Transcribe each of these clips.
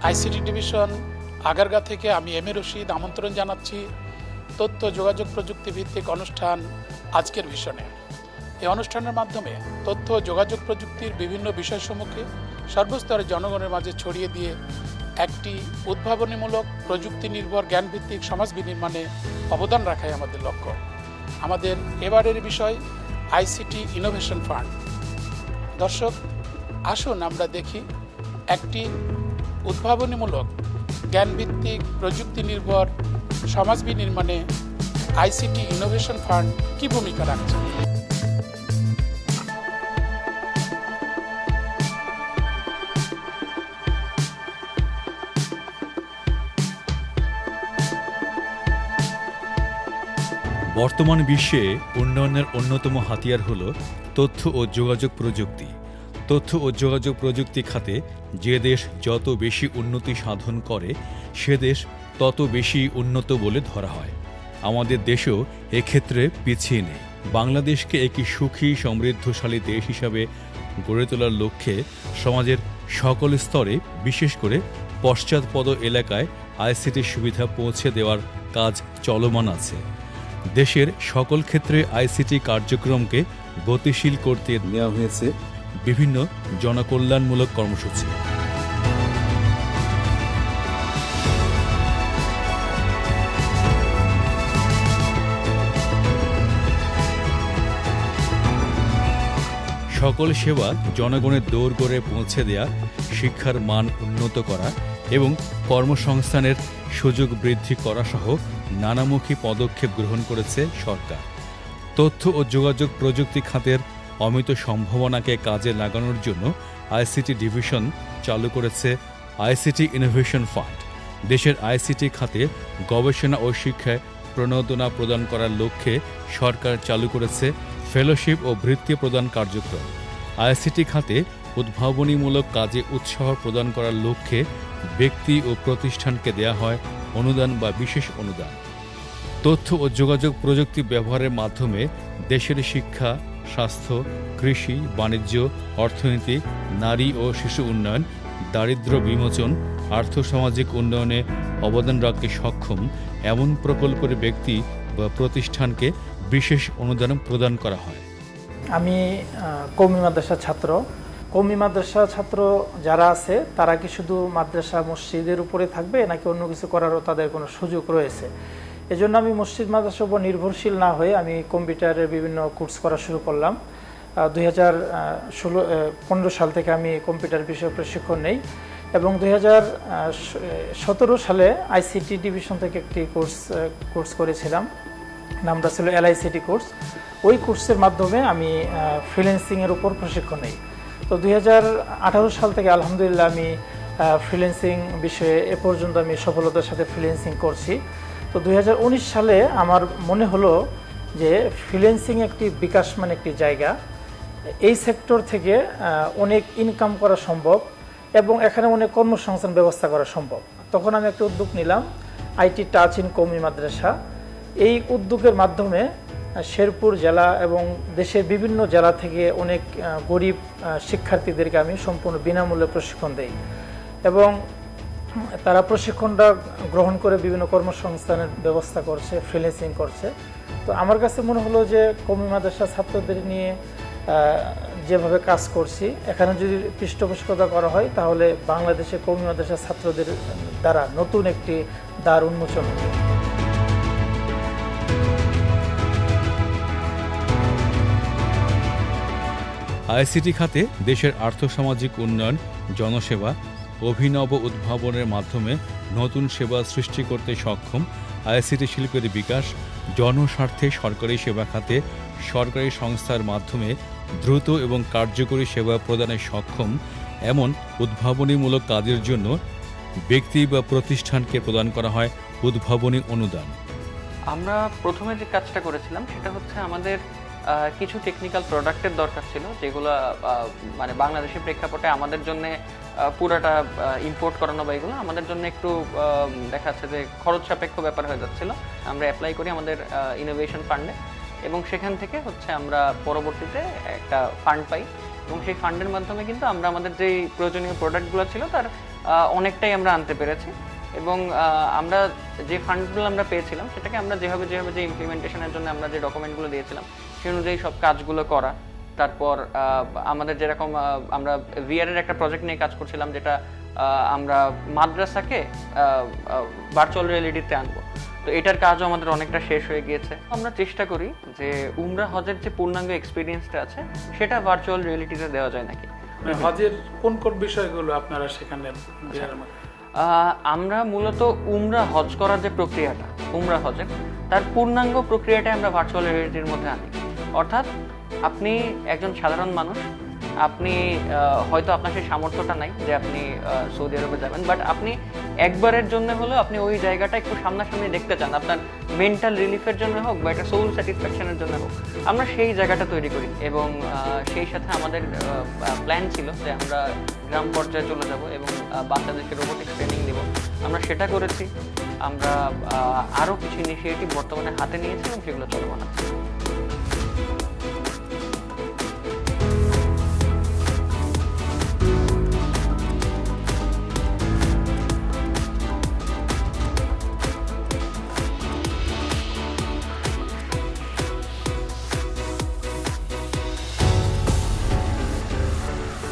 ICT division Agargaon থেকে আমি M A Rashid আমন্ত্রণ জানাচ্ছি তথ্য যোগাযোগ প্রযুক্তি ভিত্তিক অনুষ্ঠান আজকের ভিশনে। এই অনুষ্ঠানের মাধ্যমে তথ্য যোগাযোগ প্রযুক্তির বিভিন্ন বিষয়সমূহকে সর্বস্তরের জনগণের মাঝে ছড়িয়ে দিয়ে একটি উদ্ভাবনীমূলক প্রযুক্তি নির্ভর জ্ঞানভিত্তিক সমাজ বিনির্মাণে অবদান রাখাই আমাদের লক্ষ্য। আমাদের এবারের বিষয় আইসিটি ইনোভেশন ফান্ড। দর্শক, আসুন আমরা দেখি একটি উদ্ভাবনীমূলক জ্ঞানভিত্তিক প্রযুক্তি নির্ভর সমাজ বিনির্মাণে আইসিটি ইনোভেশন ফান্ড কী ভূমিকা রাখছে। বর্তমান বিশ্বে উন্নয়নের অন্যতম হাতিয়ার হল তথ্য ও যোগাযোগ প্রযুক্তি। তথ্য ও যোগাযোগ প্রযুক্তি খাতে যে দেশ যত বেশি উন্নতি সাধন করে সে দেশ তত বেশি উন্নত বলে ধরা হয়। আমাদের দেশও এক্ষেত্রে পিছিয়ে নেই। বাংলাদেশকে একটি সুখী সমৃদ্ধশালী দেশ হিসাবে গড়ে তোলার লক্ষ্যে সমাজের সকল স্তরে, বিশেষ করে পশ্চাৎপদ এলাকায় আইসিটির সুবিধা পৌঁছে দেওয়ার কাজ চলমান আছে। দেশের সকল ক্ষেত্রে আইসিটি কার্যক্রমকে গতিশীল করতে নেওয়া হয়েছে বিভিন্ন জনকল্যাণমূলক কর্মসূচি। সকল সেবা জনগণের দোরগোড়ায় পৌঁছে দেয়া, শিক্ষার মান উন্নত করা এবং কর্মসংস্থানের সুযোগ বৃদ্ধি করা সহ নানামুখী পদক্ষেপ গ্রহণ করেছে সরকার। তথ্য ও যোগাযোগ প্রযুক্তি খাতের অমিত সম্ভাবনাকে কাজে লাগানোর জন্য আইসিটি ডিভিশন চালু করেছে আইসিটি ইনোভেশন ফান্ড। দেশের আইসিটি খাতে গবেষণা ও শিক্ষায় প্রণোদনা প্রদান করার লক্ষ্যে সরকার চালু করেছে ফেলোশিপ ও বৃত্তি প্রদান কার্যক্রম। আইসিটি খাতে উদ্ভাবনীমূলক কাজে উৎসাহ প্রদান করার লক্ষ্যে ব্যক্তি ও প্রতিষ্ঠানকে দেয়া হয় অনুদান বা বিশেষ অনুদান। তথ্য ও যোগাযোগ প্রযুক্তি ব্যবহারের মাধ্যমে দেশের শিক্ষা, স্বাস্থ্য, কৃষি, বাণিজ্য, অর্থনীতি, নারী ও শিশু উন্নয়ন, দারিদ্র্য বিমোচন, আর্থসামাজিক উন্নয়নে অবদান রাখতে সক্ষম এমন প্রকল্পের ব্যক্তি বা প্রতিষ্ঠানকে বিশেষ অনুদান প্রদান করা হয়। আমি কওমি মাদ্রাসার ছাত্র। কওমি মাদ্রাসা ছাত্র যারা আছে তারা কি শুধু মাদ্রাসা মসজিদের উপরে থাকবে নাকি অন্য কিছু করারও তাদের কোনো সুযোগ রয়েছে? এজন্য আমি মসজিদ মাদ্রাসার উপর নির্ভরশীল না হয়ে আমি কম্পিউটারের বিভিন্ন কোর্স করা শুরু করলাম। 2015 সাল থেকে আমি কম্পিউটার বিষয়ে প্রশিক্ষণ নেই এবং 2017 সালে আইসিটি ডিভিশন থেকে একটি কোর্স করেছিলাম, নামটা ছিল এলআইসিটি কোর্স। ওই কোর্সের মাধ্যমে আমি ফ্রিল্যান্সিংয়ের উপর প্রশিক্ষণ নেই। তো 2018 সাল থেকে আলহামদুলিল্লাহ আমি ফ্রিল্যান্সিং বিষয়ে এ পর্যন্ত আমি সফলতার সাথে ফ্রিল্যান্সিং করছি। তো 2019 সালে আমার মনে হলো যে ফ্রিল্যান্সিং একটি বিকাশমান একটি জায়গা, এই সেক্টর থেকে অনেক ইনকাম করা সম্ভব এবং এখানে অনেক কর্মসংস্থান ব্যবস্থা করা সম্ভব। তখন আমি একটা উদ্যোগ নিলাম, আইটি টাচ ইন কওমি মাদ্রাসা। এই উদ্যোগের মাধ্যমে শেরপুর জেলা এবং দেশের বিভিন্ন জেলা থেকে অনেক গরিব শিক্ষার্থীদেরকে আমি সম্পূর্ণ বিনামূল্যে প্রশিক্ষণ দেই এবং তারা প্রশিক্ষণটা গ্রহণ করে বিভিন্ন কর্মসংস্থানের ব্যবস্থা করছে, ফ্রিল্যান্সিং করছে। তো আমার কাছে মনে হলো যে কওমি মাদ্রাসা ছাত্রদের নিয়ে যেভাবে কাজ করছি, এখানে যদি পৃষ্ঠপোষকতা করা হয় তাহলে বাংলাদেশে কওমি মাদ্রাসা ছাত্রদের দ্বারা নতুন একটি দ্বার উন্মোচন হবে। আইসিটি খাতে দেশের আর্থসামাজিক উন্নয়ন, জনসেবা, অভিনব উদ্ভাবনের মাধ্যমে নতুন সেবা সৃষ্টি করতে সক্ষম আইসিটি শিল্পের বিকাশ, জনস্বার্থে সরকারি সেবা খাতে সরকারি সংস্থার মাধ্যমে দ্রুত এবং কার্যকরী সেবা প্রদানে সক্ষম এমন উদ্ভাবনীমূলক কাজের জন্য ব্যক্তি বা প্রতিষ্ঠানকে প্রদান করা হয় উদ্ভাবনী অনুদান। আমরা প্রথমে যে কাজটা করেছিলাম সেটা হচ্ছে আমাদের কিছু টেকনিক্যাল প্রোডাক্টের দরকার ছিল, যেগুলো মানে বাংলাদেশের প্রেক্ষাপটে আমাদের জন্য পুরাটা ইম্পোর্ট করানো বা এগুলো আমাদের জন্য একটু দেখা যাচ্ছে যে খরচ সাপেক্ষ ব্যাপার হয়ে যাচ্ছিল। আমরা অ্যাপ্লাই করি আমাদের ইনোভেশন ফান্ডে এবং সেখান থেকে হচ্ছে আমরা পরবর্তীতে একটা ফান্ড পাই এবং সেই ফান্ডের মাধ্যমে কিন্তু আমরা আমাদের যেই প্রয়োজনীয় প্রোডাক্টগুলো ছিল তার অনেকটাই আমরা আনতে পেরেছি। এবং আমরা যে ফান্ডগুলো আমরা পেয়েছিলাম সেটাকে আমরা যেভাবে যে ইমপ্লিমেন্টেশনের জন্য আমরা যে ডকুমেন্টগুলো দিয়েছিলাম সেই অনুযায়ী সব কাজগুলো করা। তারপর আমাদের যেরকম আমরা ভিআরের একটা প্রজেক্ট নিয়ে কাজ করছিলাম, যেটা আমরা মাদ্রাসাকে ভার্চুয়াল রিয়েলিটিতে আনবো। তো এটার কাজও আমাদের অনেকটা শেষ হয়ে গিয়েছে। আমরা চেষ্টা করি যে উমরা হজের যে পূর্ণাঙ্গ এক্সপিরিয়েন্সটা আছে সেটা ভার্চুয়াল রিয়েলিটিতে দেওয়া যায় নাকি। হজের কোন কোন বিষয়গুলো আপনারা সেখানে আমরা মূলত উমরা হজ করার যে প্রক্রিয়াটা, উমরা হজের তার পূর্ণাঙ্গ প্রক্রিয়াটা আমরা ভার্চুয়াল রিয়েলিটির মধ্যে আনি। অর্থাৎ আপনি একজন সাধারণ মানুষ, আপনি হয়তো আপনার সেই সামর্থ্যটা নাই যে আপনি সৌদি আরবে যাবেন, বাট আপনি একবারের জন্য হলেও আপনি ওই জায়গাটা একটু সামনাসামনি দেখতে চান, আপনার মেন্টাল রিলিফের জন্য হোক বা একটা সোল স্যাটিসফ্যাকশনের জন্য হোক, আমরা সেই জায়গাটা তৈরি করি। এবং সেই সাথে আমাদের প্ল্যান ছিল যে আমরা গ্রাম পর্যায়ে চলে যাব এবং বাচ্চাদেরকে রোবোটিক্স ট্রেনিং দেব। আমরা সেটা করেছি। আমরা আরও কিছু ইনিশিয়েটিভ বর্তমানে হাতে নিয়েছি এবং সেগুলো চলমান আছে।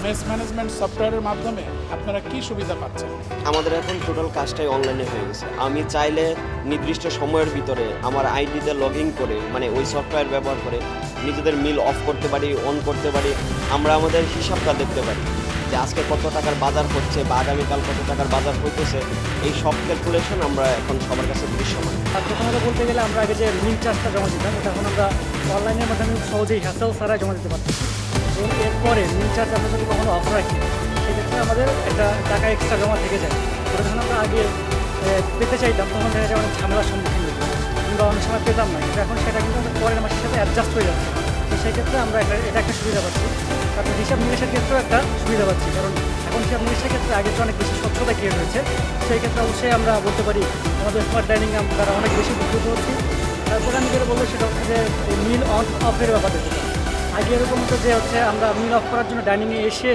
মেস ম্যানেজমেন্ট সফটওয়্যারের মাধ্যমে আপনারা কি সুবিধা পাচ্ছেন? আমাদের এখন টোটাল কাজটাই অনলাইনে হয়ে গেছে। আমি চাইলে নির্দিষ্ট সময়ের ভিতরে আমার আইডিতে লগ ইন করে, মানে ওই সফটওয়্যার ব্যবহার করে নিজেদের মিল অফ করতে পারি, অন করতে পারি। আমরা আমাদের হিসাবটা দেখতে পারি যে আজকে কত টাকার বাজার হচ্ছে বা আগামীকাল কত টাকার বাজার হইতেছে। এই সব ক্যালকুলেশন আমরা এখন সবার কাছে দৃশ্যমান। আর প্রথমত বলতে গেলে আমরা আগে যে মিল চার্জটা জমা দিতাম, এটা এখন আমরা অনলাইনের মাধ্যমে সহজেই হ্যাসেল ছাড়াই জমা দিতে পারছি। এবং এরপরে মিল চার্জ আমরা যদি কখনো অফ রাখি সেক্ষেত্রে আমাদের একটা টাকা এক্সট্রা জমা থেকে যায়। ওটা যখন আমরা আগে পেতে চাইতাম তখন দেখা যায় অনেক ঝামেলার সম্মুখীন হতাম কিংবা অনেক সময় পেতাম না, কিন্তু এখন সেটা কিন্তু আমাদের পরের মাসের সাথে অ্যাডজাস্ট হয়ে যাচ্ছে। তো সেক্ষেত্রে আমরা এটা একটা সুবিধা পাচ্ছি। তারপর হিসাব নিকাশের ক্ষেত্রেও একটা সুবিধা পাচ্ছি, কারণ এখন হিসাব নিকাশের ক্ষেত্রে আগে তো অনেক বেশি স্বচ্ছতা ক্রিয়েট হয়েছে। সেই ক্ষেত্রে অবশ্যই আমরা বলতে পারি আমাদের স্মার্ট ডাইনিং দ্বারা অনেক বেশি উপকৃত হচ্ছি। তারপরে আমি যেটা বলবো সেটা হচ্ছে যে মিল অন অফের ব্যাপারটা যেটা আগে এরকম হতো যে হচ্ছে আমরা মিল অফ করার জন্য ডাইনিংয়ে এসে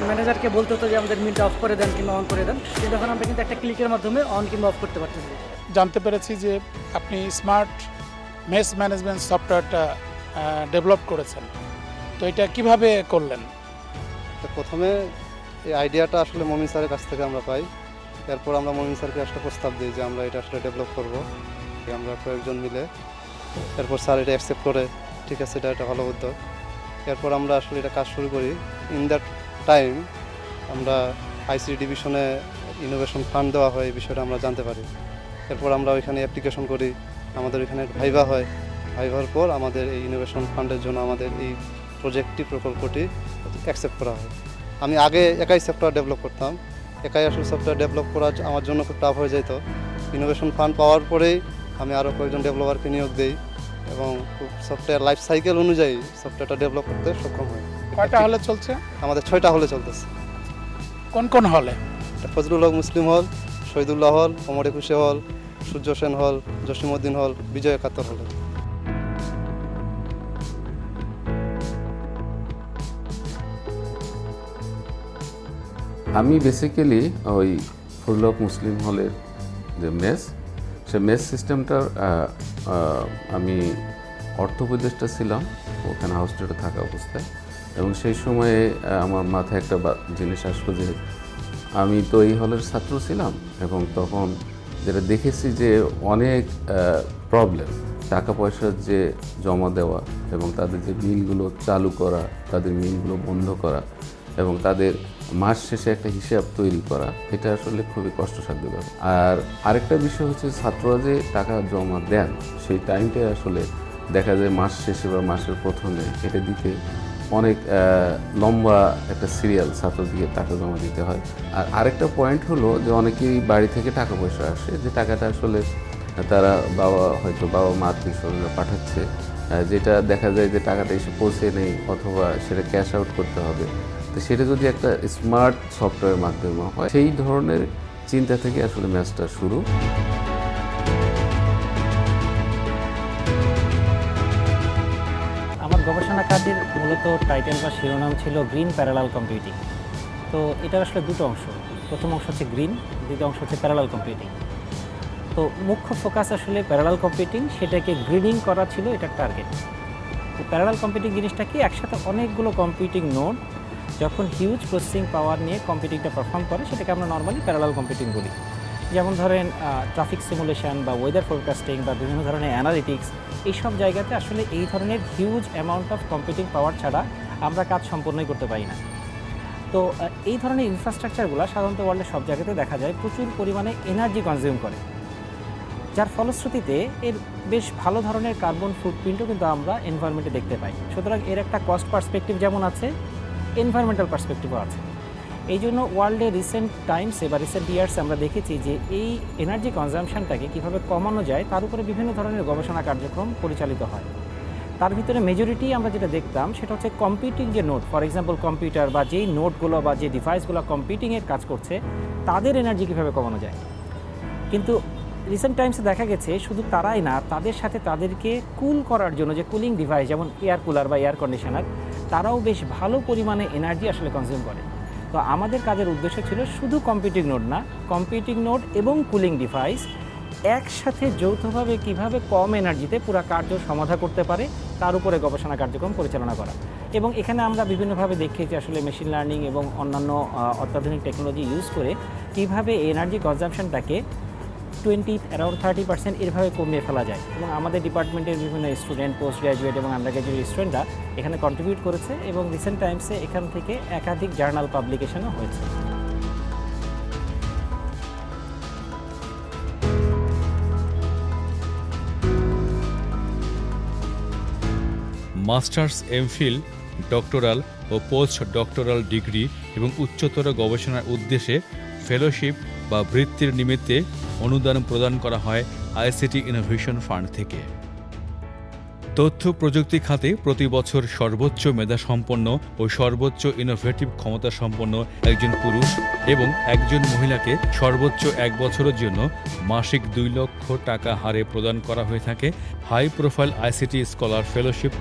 ম্যানেজারকে বলতে হতো যে আমাদের মিলটা অফ করে দেন কিংবা অন করে দেন, কিন্তু এখন আমরা কিন্তু একটা ক্লিকের মাধ্যমে অন কিংবা অফ করতে পারতেছি। জানতে পেরেছি যে আপনি স্মার্ট মেস ম্যানেজমেন্ট সফটওয়্যারটা ডেভেলপ করেছেন, তো এটা কিভাবে করলেন? তো প্রথমে এই আইডিয়াটা আসলে মমিন স্যারের কাছ থেকে আমরা পাই। এরপর আমরা মমিন স্যারকে একটা প্রস্তাব দিই যে আমরা এটা আসলে ডেভেলপ করব। আমরা কয়েকজন মিলে, এরপর স্যার এটা অ্যাকসেপ্ট করে, ঠিক আছে এটা একটা ভালো উদ্যোগ। এরপর আমরা আসলে এটা কাজ শুরু করি। ইন দ্যাট টাইম আমরা আইসিটি ডিভিশনে ইনোভেশন ফান্ড দেওয়া হয়, এই বিষয়টা আমরা জানতে পারি। এরপর আমরা ওইখানে অ্যাপ্লিকেশন করি, আমাদের ওইখানে ভাইভা হয়। ভাইভার পর আমাদের এই ইনোভেশন ফান্ডের জন্য আমাদের এই প্রকল্পটি অ্যাকসেপ্ট করা হয়। আমি আগে একাই সফটওয়্যার ডেভেলপ করতাম, একাই আসলে সফটওয়্যার ডেভেলপ করা আমার জন্য খুব টাফ হয়ে যেত। ইনোভেশন ফান্ড পাওয়ার পরেই আমি আরও কয়েকজন ডেভেলপারকে নিয়োগ দিই এবং খুব সফটওয়্যার লাইফ সাইকেল অনুযায়ী সফটওয়্যারটা ডেভেলপ করতে সক্ষম হয়। কয়টা হলে চলছে? আমাদের 6টা হলে চলতেছে। কোন কোন হলে? ফজলুল হক মুসলিম হল, শহীদুল্লাহ হল, ওমর একুশে হল, সূর্য সেন হল, জসিমউদ্দিন হল, বিজয় 71 হলে। আমি বেসিক্যালি ওই ফজলুল হক মুসলিম হলের যে মেস, সে মেস সিস্টেমটার আমি অর্থ উপদেষ্টা ছিলাম ওখানে হাউস্টেটে থাকা অবস্থায়। এবং সেই সময়ে আমার মাথায় একটা জিনিস আসলো যে আমি তো এই হলের ছাত্র ছিলাম এবং তখন যেটা দেখেছি যে অনেক প্রবলেম, টাকা পয়সার যে জমা দেওয়া এবং তাদের যে মিলগুলো চালু করা, তাদের মিলগুলো বন্ধ করা এবং তাদের মাস শেষে একটা হিসাব তৈরি করা, এটা আসলে খুবই কষ্টসাধ্য ব্যাপার। আর আরেকটা বিষয় হচ্ছে ছাত্ররা যে টাকা জমা দেন সেই টাইমটাই আসলে দেখা যায় মাস শেষে বা মাসের প্রথমে এটা দিতে অনেক লম্বা একটা সিরিয়াল ছাত্রদিকে টাকা জমা দিতে হয়। আর আরেকটা পয়েন্ট হলো যে অনেকেই বাড়ি থেকে টাকা পয়সা আসে, যে টাকাটা আসলে তারা বাবা মা আত্মীয় স্বজনরা পাঠাচ্ছে, যেটা দেখা যায় যে টাকাটা এসে পৌঁছে নেই অথবা সেটা ক্যাশ আউট করতে হবে। তো সেটা যদি একটা স্মার্ট সফটওয়্যারের মাধ্যমে হয়, সেই ধরনের চিন্তা থেকে আসলে ম্যাচটা শুরু। আমার গবেষণা কাজের মূলত টাইটেল বা শিরোনাম ছিল গ্রিন প্যারালাল কম্পিউটিং। তো এটার আসলে দুটো অংশ। প্রথম অংশ হচ্ছে গ্রিন, দ্বিতীয় অংশ হচ্ছে প্যারালাল কম্পিউটিং। তো মুখ্য ফোকাস আসলে প্যারালাল কম্পিউটিং, সেটাকে গ্রিডিং করা ছিল এটার টার্গেট। তো প্যারালাল কম্পিউটিং জিনিসটা কি, একসাথে অনেকগুলো কম্পিউটিং নোড যখন হিউজ প্রসেসিং পাওয়ার নিয়ে কম্পিউটিংটা পারফর্ম করে, সেটাকে আমরা নর্মালি প্যারালাল কম্পিউটিং বলি। যেমন ধরেন ট্রাফিক সিমুলেশন বা ওয়েদার ফোরকাস্টিং বা বিভিন্ন ধরনের অ্যানালিটিক্স, এইসব জায়গাতে আসলে এই ধরনের হিউজ অ্যামাউন্ট অফ কম্পিউটিং পাওয়ার ছাড়া আমরা কাজ সম্পূর্ণই করতে পারি না। তো এই ধরনের ইনফ্রাস্ট্রাকচারগুলো সাধারণত ওয়ার্ল্ডের সব জায়গাতে দেখা যায় প্রচুর পরিমাণে এনার্জি কনজিউম করে, যার ফলশ্রুতিতে এর বেশ ভালো ধরনের কার্বন ফুটপ্রিন্টও কিন্তু আমরা এনভায়রনমেন্টে দেখতে পাই। সুতরাং এর একটা কস্ট পার্সপেক্টিভ যেমন আছে, এনভায়রনমেন্টাল পার্সপেক্টিভও আছে। এই জন্য ওয়ার্ল্ডে রিসেন্ট টাইমসে বা রিসেন্ট ইয়ার্সে আমরা দেখেছি যে এই এনার্জি কনজামশনটাকে কীভাবে কমানো যায় তার উপরে বিভিন্ন ধরনের গবেষণা কার্যক্রম পরিচালিত হয়। তার ভিতরে মেজরিটি আমরা যেটা দেখতাম সেটা হচ্ছে কম্পিউটিং যে নোড, ফর এক্সাম্পল কম্পিউটার বা যেই নোডগুলো বা যে ডিভাইসগুলো কম্পিউটিংয়ের কাজ করছে তাদের এনার্জি কীভাবে কমানো যায়। কিন্তু রিসেন্ট টাইমসে দেখা গেছে শুধু তারাই না, তাদের সাথে তাদেরকে কুল করার জন্য যে কুলিং ডিভাইস যেমন এয়ার কুলার বা এয়ার কন্ডিশনার, তারাও বেশ ভালো পরিমাণে এনার্জি আসলে কনজিউম করে। তো আমাদের কাজের উদ্দেশ্য ছিল শুধু কম্পিউটিং নোড না, কম্পিউটিং নোড এবং কুলিং ডিভাইস একসাথে যৌথভাবে কিভাবে কম এনার্জিতে পুরো কার্য সমাধা করতে পারে তার উপরে গবেষণা কার্যক্রম পরিচালনা করা। এবং এখানে আমরা বিভিন্নভাবে দেখেছি আসলে মেশিন লার্নিং এবং অন্যান্য অত্যাধুনিক টেকনোলজি ইউজ করে কীভাবে এনার্জি কনজামশনটাকে 30% এরভাবে কমিয়ে ফেলা যায়। এবং আমাদের ডিপার্টমেন্টের বিভিন্ন স্টুডেন্ট, পোস্ট গ্র্যাজুয়েট এবং আন্ডার গ্র্যাজুয়েট স্টুডেন্টরা এখানে কন্ট্রিবিউট করেছে এবং রিসেন্ট টাইমসে এখান থেকে একাধিক জার্নাল পাবলিকেশনও হয়েছে। মাস্টার্স, এমফিল, ডক্টরাল ও পোস্ট ডক্টরাল ডিগ্রি এবং উচ্চতর গবেষণার উদ্দেশ্যে ফেলোশিপ বা বৃত্তির নিমিত্তে অনুদান প্রদান করা হয় আইসিটি ইনোভেশন ফান্ড থেকে। তথ্য প্রযুক্তি খাতে প্রতি বছর সর্বোচ্চ মেধাসম্পন্ন ও সর্বোচ্চ ইনোভেটিভ ক্ষমতাসম্পন্ন একজন পুরুষ এবং একজন মহিলাকে সর্বোচ্চ 1 বছরের জন্য মাসিক 2 লক্ষ টাকা হারে প্রদান করা হয়ে থাকে high profile ICT scholar fellowship.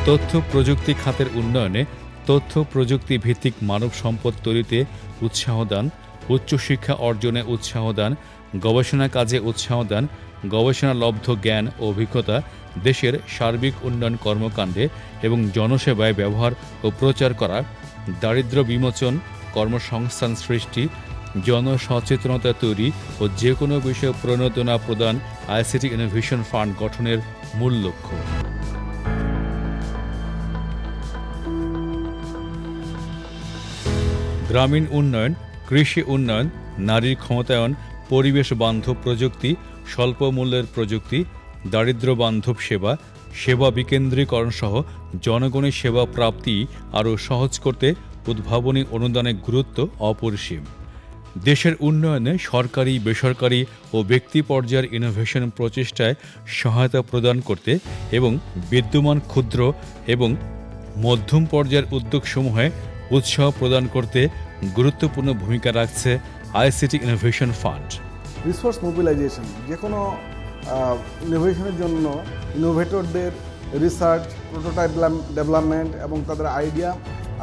তথ্য প্রযুক্তি খাতের উন্নয়নে তথ্য প্রযুক্তি ভিত্তিক মানব সম্পদ তৈরিতে উৎসাহ দান, উচ্চশিক্ষা অর্জনে উৎসাহ দান, গবেষণা কাজে উৎসাহ দান, গবেষণালব্ধ জ্ঞান ও অভিজ্ঞতা দেশের সার্বিক উন্নয়ন কর্মকাণ্ডে এবং জনসেবায় ব্যবহার ও প্রচার করা, দারিদ্র্য বিমোচন, কর্মসংস্থান সৃষ্টি, জনসচেতনতা তৈরি ও যে কোনো বিষয়ে প্রণোদনা প্রদান আইসিটি ইনোভেশন ফান্ড গঠনের মূল লক্ষ্য। গ্রামীণ উন্নয়ন, কৃষি উন্নয়ন, নারীর ক্ষমতায়ন, পরিবেশ বান্ধব প্রযুক্তি, স্বল্প মূল্যের প্রযুক্তি, দারিদ্র্য বান্ধব সেবা, সেবা বিকেন্দ্রীকরণ সহ জনগণের সেবা প্রাপ্তি আরও সহজ করতে উদ্ভাবনী অনুদানের গুরুত্ব অপরিসীম। দেশের উন্নয়নে সরকারি, বেসরকারি ও ব্যক্তি পর্যায়ের ইনোভেশন প্রচেষ্টায় সহায়তা প্রদান করতে এবং বিদ্যমান ক্ষুদ্র এবং মধ্যম পর্যায়ের উদ্যোগসমূহে উৎসাহ প্রদান করতে গুরুত্বপূর্ণ ভূমিকা রাখছে ICT innovation fund. Resource mobilisation, যে কোনো ইনোভেশনের জন্য ইনোভেটরদের রিসার্চ, প্রোটোটাইপ ডেভেলপমেন্ট এবং তাদের আইডিয়া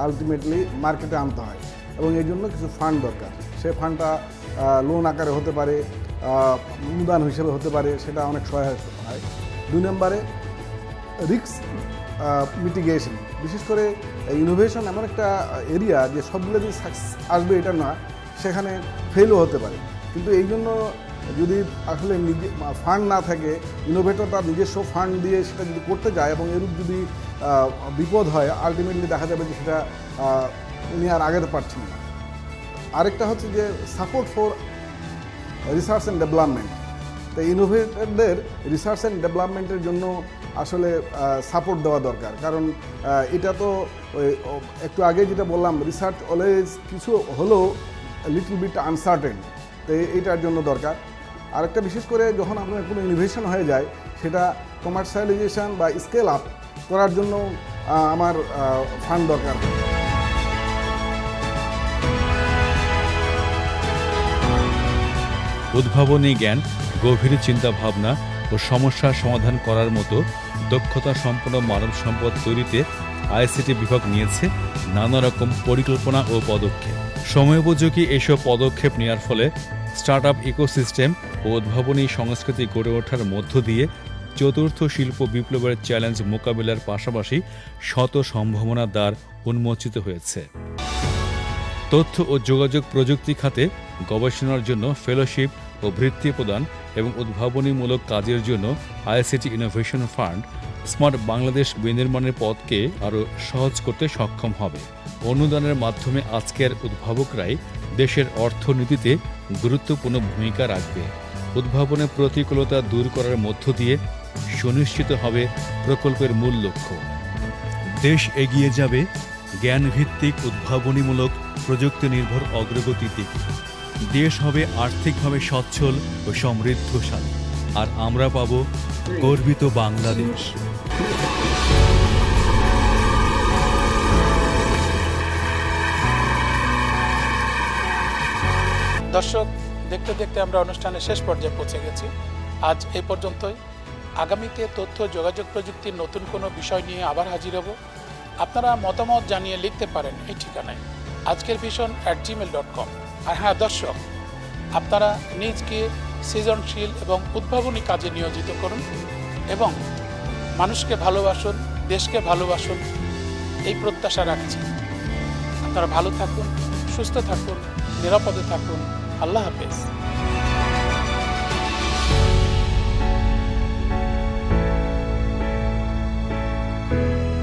আলটিমেটলি মার্কেটে আনতে হয় এবং এই জন্য কিছু ফান্ড দরকার। সে ফান্ডটা লোন আকারে হতে পারে, অনুদান হিসেবে হতে পারে, সেটা অনেক সহায়ক হয়। 2 নম্বরে রিস্ক মিটিগেশন, বিশেষ করে ইনোভেশন এমন একটা এরিয়া যে সবগুলো যে সাকসেস আসবে এটা না, সেখানে ফেলও হতে পারে। কিন্তু এই জন্য যদি আসলে নিজে ফান্ড না থাকে, ইনোভেটর তার নিজস্ব ফান্ড দিয়ে সেটা যদি করতে যায় এবং এরূপ যদি বিপদ হয়, আলটিমেটলি দেখা যাবে যে সেটা উনি আর আগাতে পারছেন না। আরেকটা হচ্ছে যে support for research and development. তো ইনোভেটরদের রিসার্চ অ্যান্ড ডেভেলপমেন্টের জন্য আসলে সাপোর্ট দেওয়া দরকার, কারণ এটা তো একটু আগে যেটা বললাম, রিসার্চ অলওয়েজ কিছু হলেও লিটল বিট আনসার্টেন, তো এইটার জন্য দরকার। আরেকটা বিশেষ করে যখন আপনার কোনো ইনোভেশন হয়ে যায়, সেটা কমার্শিয়ালাইজেশন বা স্কেল আপ করার জন্য আমার ফান্ড দরকার। উদ্ভাবনী জ্ঞান, গভীর চিন্তাভাবনা ও সমস্যা সমাধান করার মতো দক্ষতা সম্পন্ন মানব সম্পদ তৈরিতে আইসিটি বিভাগ নিয়েছে নানা রকম পরিকল্পনা ও পদক্ষেপ। সময়োপযোগী এসব পদক্ষেপ নেওয়ার ফলে স্টার্টআপ ইকোসিস্টেম ও উদ্ভাবনী সংস্কৃতি গড়ে ওঠার মধ্য দিয়ে চতুর্থ শিল্প বিপ্লবের চ্যালেঞ্জ মোকাবিলার পাশাপাশি শত সম্ভাবনার দ্বার উন্মোচিত হয়েছে। তথ্য ও যোগাযোগ প্রযুক্তি খাতে গবেষণার জন্য ফেলোশিপ ও বৃত্তি প্রদান এবং উদ্ভাবনীমূলক কাজের জন্য ICT innovation fund smart Bangladesh বিনির্মাণের পথকে আরও সহজ করতে সক্ষম হবে। অনুদানের মাধ্যমে আজকের উদ্ভাবকরাই দেশের অর্থনীতিতে গুরুত্বপূর্ণ ভূমিকা রাখবে। উদ্ভাবনের প্রতিকূলতা দূর করার মধ্য দিয়ে সুনিশ্চিত হবে প্রকল্পের মূল লক্ষ্য। দেশ এগিয়ে যাবে জ্ঞানভিত্তিক উদ্ভাবনীমূলক প্রযুক্তি নির্ভর অগ্রগতির দিকে। দেশ হবে আর্থিকভাবে সচ্ছল ও সমৃদ্ধশালী, আর আমরা পাব গর্বিত বাংলাদেশ। দর্শক, দেখতে দেখতে আমরা অনুষ্ঠানের শেষ পর্যায়ে পৌঁছে গেছি। আজ এই পর্যন্তই। আগামীতে তথ্য যোগাযোগ প্রযুক্তির নতুন কোনো বিষয় নিয়ে আবার হাজির হব। আপনারা মতামত জানিয়ে লিখতে পারেন এই ঠিকানায় ajkervision@gmail.com। আর হ্যাঁ দর্শক, আপনারা নিজকে সৃজনশীল এবং উদ্ভাবনী কাজে নিয়োজিত করুন এবং মানুষকে ভালোবাসুন, দেশকে ভালোবাসুন, এই প্রত্যাশা রাখছি। আপনারা ভালো থাকুন, সুস্থ থাকুন, নিরাপদে থাকুন। আল্লাহ হাফেজ।